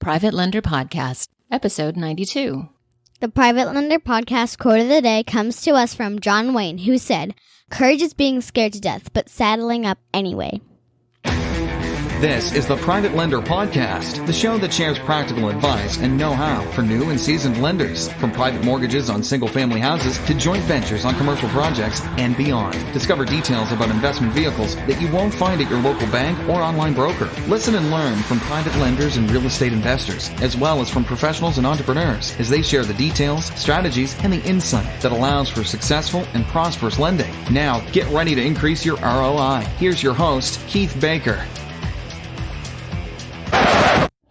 Private Lender Podcast, Episode 92. The Private Lender Podcast quote of the day comes to us from John Wayne, who said, "Courage is being scared to death, but saddling up anyway." This is the Private Lender Podcast, the show that shares practical advice and know-how for new and seasoned lenders, from private mortgages on single-family houses to joint ventures on commercial projects and beyond. Discover details about investment vehicles that you won't find at your local bank or online broker. Listen and learn from private lenders and real estate investors, as well as from professionals and entrepreneurs, as they share the details, strategies, and the insight that allows for successful and prosperous lending. Now, get ready to increase your ROI. Here's your host, Keith Baker.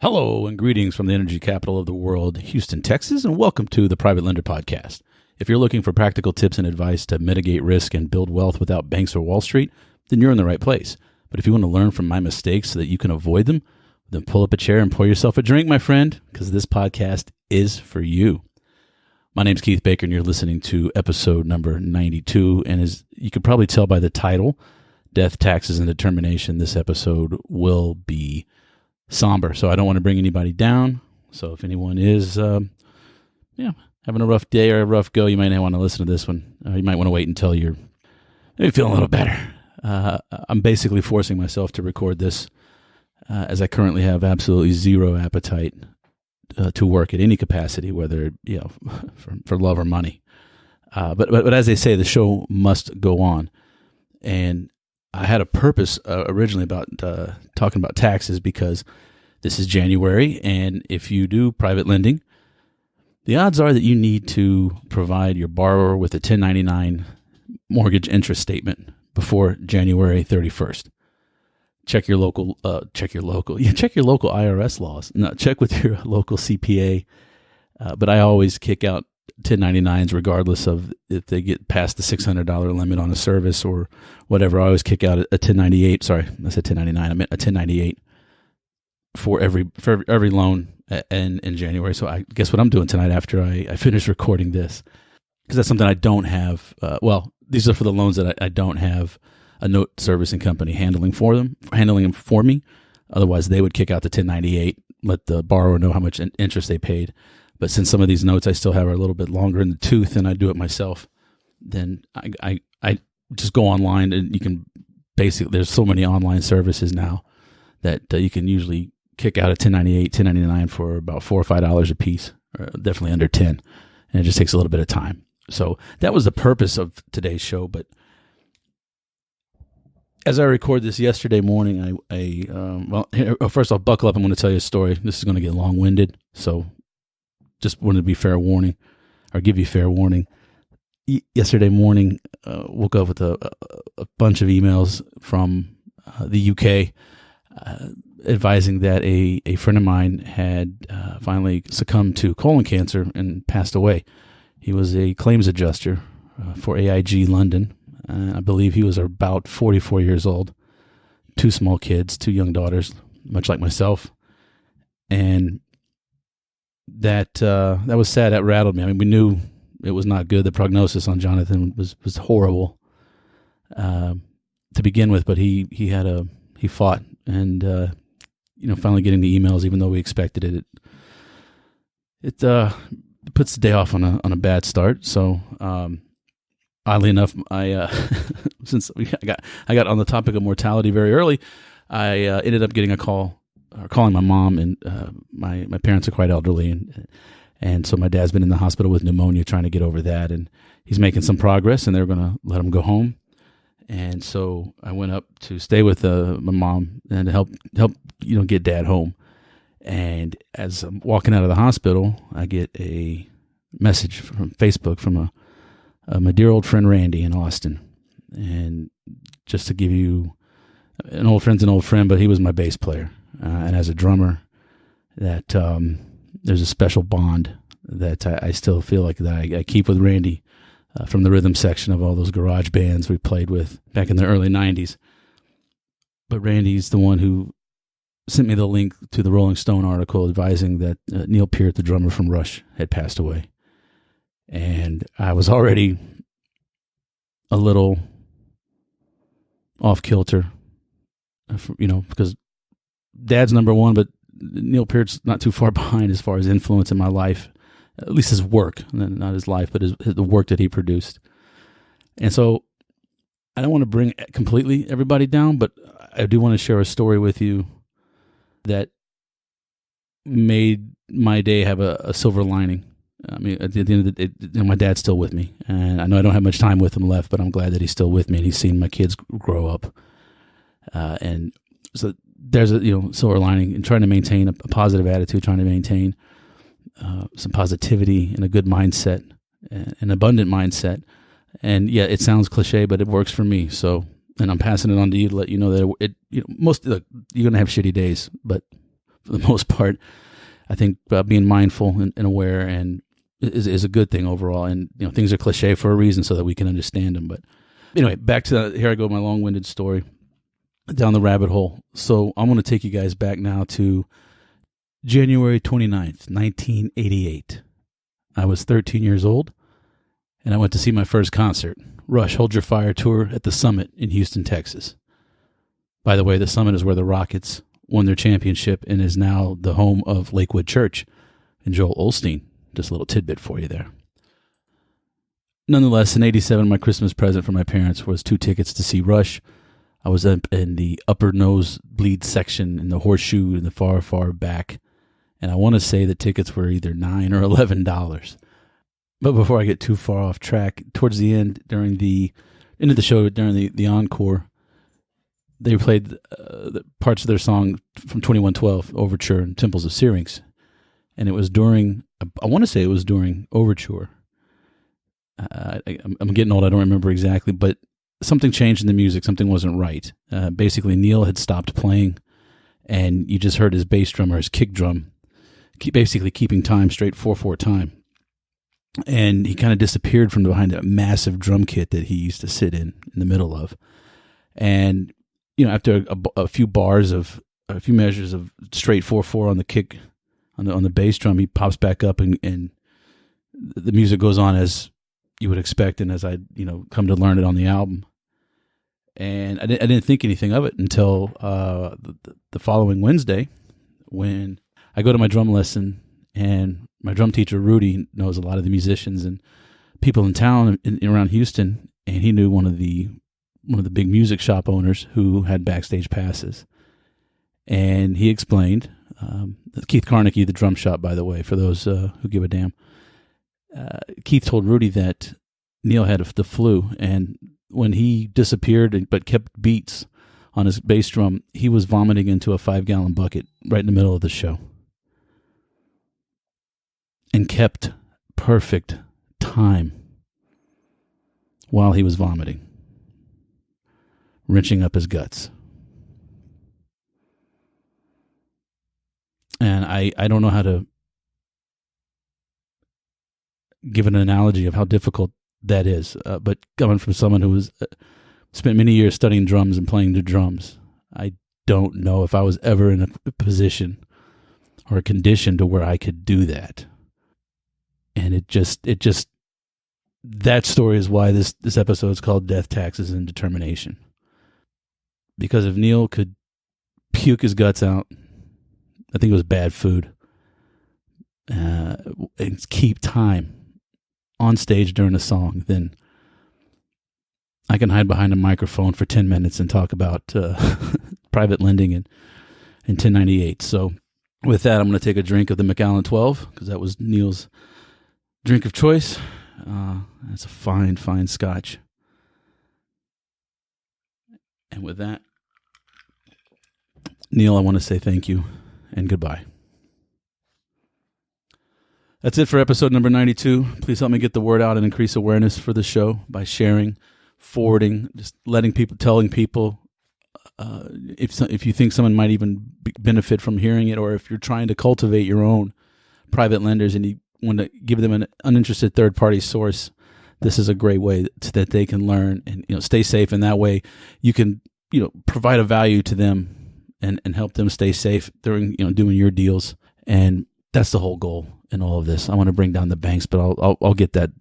Hello and greetings from the energy capital of the world, Houston, Texas, and welcome to the Private Lender Podcast. If you're looking for practical tips and advice to mitigate risk and build wealth without banks or Wall Street, then you're in the right place. But if you want to learn from my mistakes so that you can avoid them, then pull up a chair and pour yourself a drink, my friend, because this podcast is for you. My name's Keith Baker, and you're listening to episode number 92. And as you could probably tell by the title, Death, Taxes, and Determination, this episode will be somber, so I don't want to bring anybody down. So if anyone is having a rough day or a rough go, you might not want to listen to this one. You might want to wait until you're maybe feeling a little better. I'm basically forcing myself to record this as I currently have absolutely zero appetite to work at any capacity, whether for love or money. But as they say, the show must go on. And I had a purpose originally about talking about taxes because this is January, and if you do private lending, the odds are that you need to provide your borrower with a 1099 mortgage interest statement before January 31st. Check your local IRS laws. No, check with your local CPA. But I always kick out 1099s regardless of if they get past the $600 limit on a service or whatever. I always kick out a 1098. Sorry, I said 1099. I meant a 1098 for every loan in January. So I guess what I'm doing tonight after I finish recording this, because that's something I don't have. These are for the loans that I don't have a note servicing company handling them for me. Otherwise, they would kick out the 1098, let the borrower know how much interest they paid. But since some of these notes I still have are a little bit longer in the tooth and I do it myself, then I just go online, and you can basically, there's so many online services now that you can usually kick out a 1098, 1099 for about $4 or $5 a piece, or definitely under 10. And it just takes a little bit of time. So that was the purpose of today's show. But as I record this yesterday morning, first I'll buckle up. I'm going to tell you a story. This is going to get long-winded. So just wanted to be fair warning, or give you fair warning. Yesterday morning, woke up with a bunch of emails from the UK advising that a friend of mine had finally succumbed to colon cancer and passed away. He was a claims adjuster for AIG London. I believe he was about 44 years old, 2 small kids, 2 young daughters, much like myself. And that was sad. That rattled me. I mean, we knew it was not good. The prognosis on Jonathan was horrible to begin with, but he fought, and finally getting the emails, even though we expected it, it puts the day off on a bad start. So oddly enough, since I got on the topic of mortality very early, I ended up getting a call. Calling my mom, and my parents are quite elderly, and so my dad's been in the hospital with pneumonia, trying to get over that, and he's making some progress, and they're going to let him go home. And so I went up to stay with my mom and to help get dad home. And as I'm walking out of the hospital, I get a message from Facebook from my dear old friend Randy in Austin. And just to give you, an old friend's an old friend, but he was my bass player. And as a drummer, that there's a special bond that I still feel like that I keep with Randy from the rhythm section of all those garage bands we played with back in the early 90s. But Randy's the one who sent me the link to the Rolling Stone article advising that Neil Peart, the drummer from Rush, had passed away. And I was already a little off kilter, because Dad's number one, but Neil Peart's not too far behind as far as influence in my life, at least his work, not his life, but the work that he produced. And so I don't want to bring completely everybody down, but I do want to share a story with you that made my day have a silver lining. I mean, at the end of the day, my dad's still with me, and I know I don't have much time with him left, but I'm glad that he's still with me and he's seen my kids grow up. And so there's a silver lining in trying to maintain a positive attitude, trying to maintain some positivity and a good mindset, an abundant mindset. And yeah, it sounds cliche, but it works for me. So, and I'm passing it on to you to let you know that you're going to have shitty days, but for the most part, I think being mindful and aware and is a good thing overall. And things are cliche for a reason so that we can understand them. But anyway, back to here I go, my long-winded story down the rabbit hole. So I'm going to take you guys back now to January 29th, 1988. I was 13 years old, and I went to see my first concert, Rush Hold Your Fire Tour at the Summit in Houston, Texas. By the way, the Summit is where the Rockets won their championship and is now the home of Lakewood Church and Joel Osteen. Just a little tidbit for you there. Nonetheless, in 87, my Christmas present for my parents was 2 tickets to see Rush. I was up in the upper nosebleed section in the horseshoe in the far, far back. And I want to say the tickets were either $9 or $11. But before I get too far off track, towards the end, during the end of the show, during the encore, they played the parts of their song from 2112, Overture and Temples of Syrinx. And it was during, I want to say it was during Overture. I'm getting old, I don't remember exactly, but something changed in the music, something wasn't right. Basically, Neil had stopped playing, and you just heard his bass drum or his kick drum basically keeping time, straight 4/4 time. And he kind of disappeared from behind that massive drum kit that he used to sit in the middle of. And after a few bars of a few measures of straight 4/4 on the kick, on the bass drum, he pops back up and the music goes on as you would expect, and as I come to learn it on the album. And I didn't think anything of it until the following Wednesday, when I go to my drum lesson, and my drum teacher Rudy knows a lot of the musicians and people in town around Houston, and he knew one of the big music shop owners who had backstage passes. And he explained, Keith Carnegie, the drum shop, by the way, for those who give a damn. Keith told Rudy that Neil had the flu, and when he disappeared but kept beats on his bass drum, he was vomiting into a 5-gallon bucket right in the middle of the show. And kept perfect time while he was vomiting, wrenching up his guts. And I don't know how to give an analogy of how difficult that is, but coming from someone who was spent many years studying drums and playing the drums, I don't know if I was ever in a position or a condition to where I could do that. And it just that story is why this episode is called Death, Taxes, and Determination. Because if Neil could puke his guts out, I think it was bad food, and keep time on stage during a song, then I can hide behind a microphone for 10 minutes and talk about private lending and 1098. So with that, I'm going to take a drink of the Macallan 12, because that was Neil's drink of choice. It's a fine, fine scotch. And with that, Neil, I want to say thank you and goodbye. That's it for episode number 92. Please help me get the word out and increase awareness for the show by sharing, forwarding, just telling people. If you think someone might even benefit from hearing it, or if you're trying to cultivate your own private lenders and you want to give them an uninterested third-party source, this is a great way that they can learn and stay safe. And that way, you can provide a value to them and help them stay safe during doing your deals. And that's the whole goal in all of this. I want to bring down the banks, but I'll get that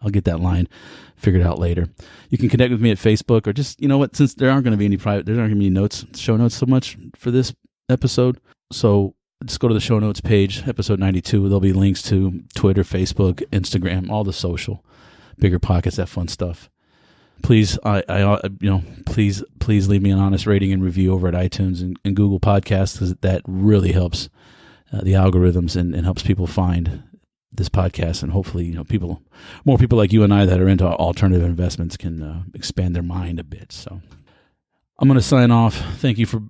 I'll get that line figured out later. You can connect with me at Facebook, or just since there aren't going to be any show notes so much for this episode. So just go to the show notes page, episode 92. There'll be links to Twitter, Facebook, Instagram, all the social, Bigger Pockets, that fun stuff. Please, please leave me an honest rating and review over at iTunes and Google Podcasts, because that really helps the algorithms and helps people find this podcast. And hopefully, more people like you and I that are into alternative investments can expand their mind a bit. So I'm going to sign off. Thank you for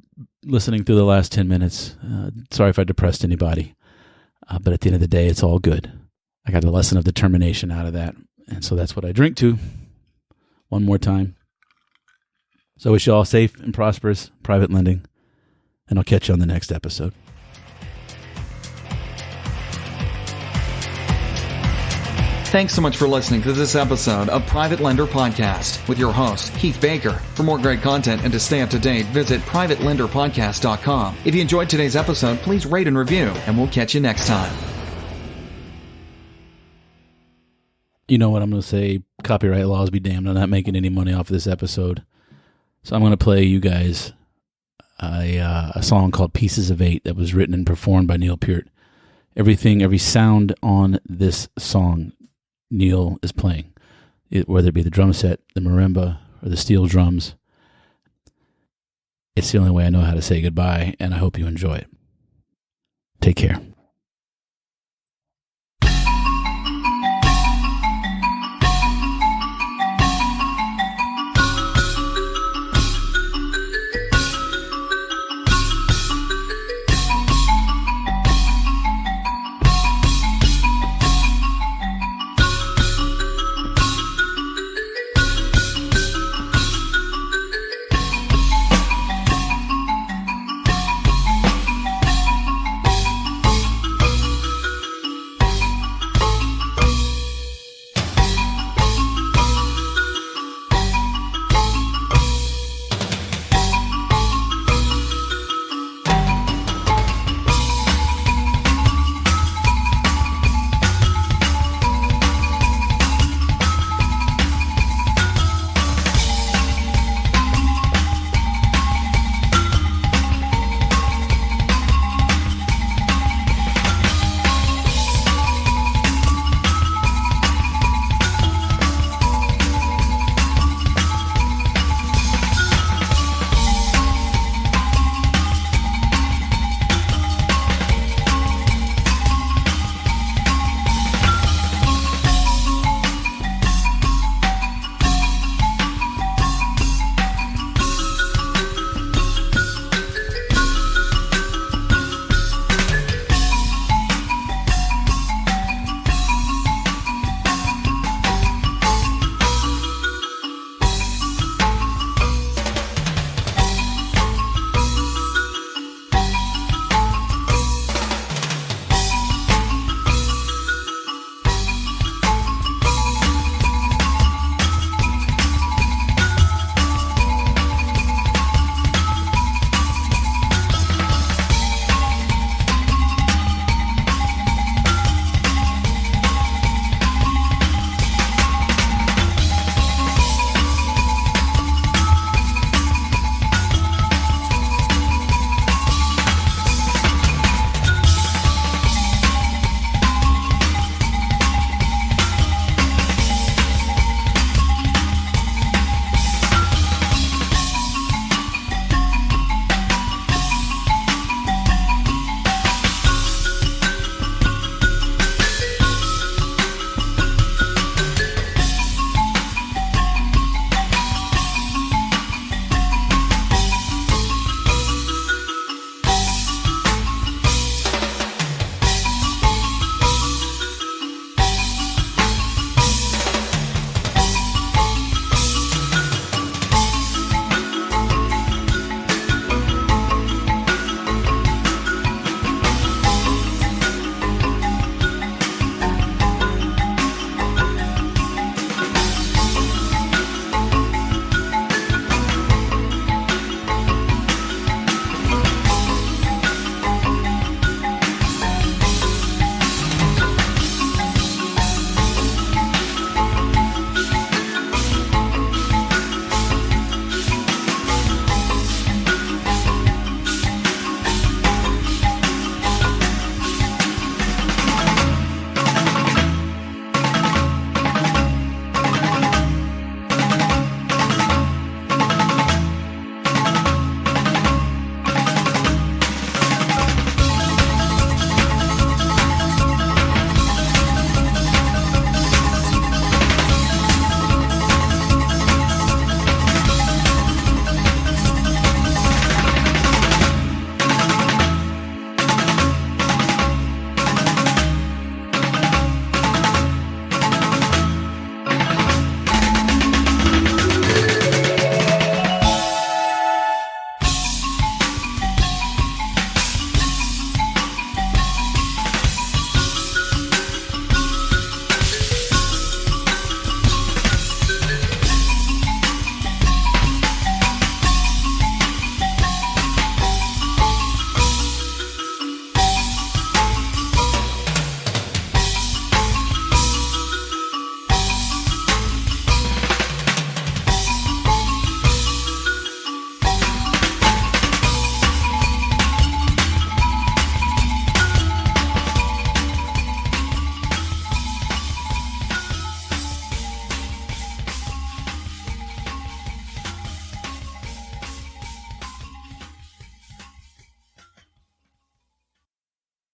listening through the last 10 minutes. Sorry if I depressed anybody, but at the end of the day, it's all good. I got a lesson of determination out of that, and so that's what I drink to. One more time. So I wish you all safe and prosperous private lending, and I'll catch you on the next episode. Thanks so much for listening to this episode of Private Lender Podcast with your host, Heath Baker. For more great content and to stay up to date, visit privatelenderpodcast.com. If you enjoyed today's episode, please rate and review, and we'll catch you next time. You know what I'm going to say? Copyright laws be damned. I'm not making any money off of this episode. So I'm going to play you guys a song called Pieces of Eight that was written and performed by Neil Peart. Every sound on this song Neil is playing, whether it be the drum set, the marimba, or the steel drums. It's the only way I know how to say goodbye, and I hope you enjoy it. Take care.